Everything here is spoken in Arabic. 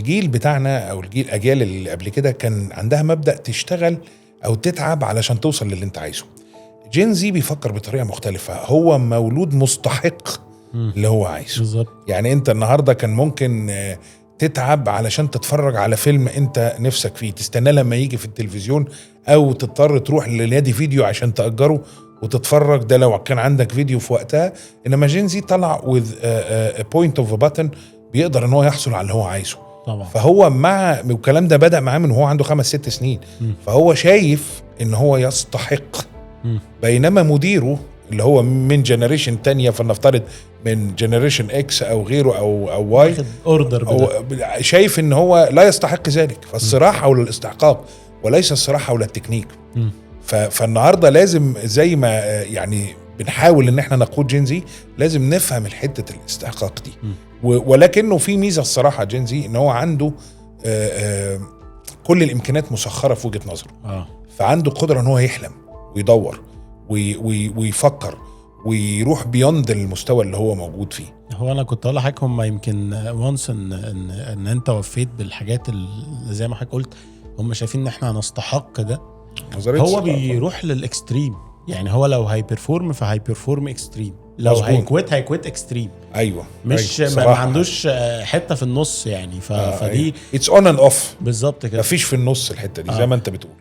الجيل بتاعنا او الاجيال اللي قبل كده كان عندها مبدأ تشتغل او تتعب علشان توصل للي انت عايزه. جين زي بيفكر بطريقة مختلفة، هو مولود مستحق اللي هو عايزه بالظبط. يعني انت النهاردة كان ممكن تتعب علشان تتفرج على فيلم انت نفسك فيه، تستنى لما يجي في التلفزيون او تضطر تروح لنادي فيديو عشان تأجره وتتفرج، ده لو كان عندك فيديو في وقتها. انما جين زي طلع with a point of a button بيقدر ان هو يحصل على اللي هو عايزه طبعا. فهو مع الكلام ده بدأ معاه من هو عنده 5-6 سنين. فهو شايف ان هو يستحق. بينما مديره اللي هو من جنريشن تانية، فلنفترض من جنريشن اكس او غيره او واي، شايف ان هو لا يستحق ذلك. فالصراع حول الاستحقاق وليس الصراع حول التكنيك. فالنهاردة لازم زي ما يعني بنحاول ان احنا نقود جينزي، لازم نفهم الحتة الاستحقاق دي. ولكنه في ميزة الصراحة جينزي ان هو عنده كل الامكانيات مسخرة في وجهة نظره. فعنده قدرة ان هو يحلم ويدور ويفكر ويروح بيوند المستوى اللي هو موجود فيه. هو انا كنت اقول لحضرتك هم يمكن وانس ان انت وفيت بالحاجات اللي زي ما حضرتك قلت، هم شايفين ان احنا هنستحق ده. هو بيروح للاكستريم، يعني هو لو هايبرفورم فهايبرفورم اكستريم، لو هيكويت اكستريم. ايوه مش ما عندوش حته في النص يعني. فدي اتس اون اند اوف بالظبط كده، مفيش في النص الحته دي زي ما انت بتقول.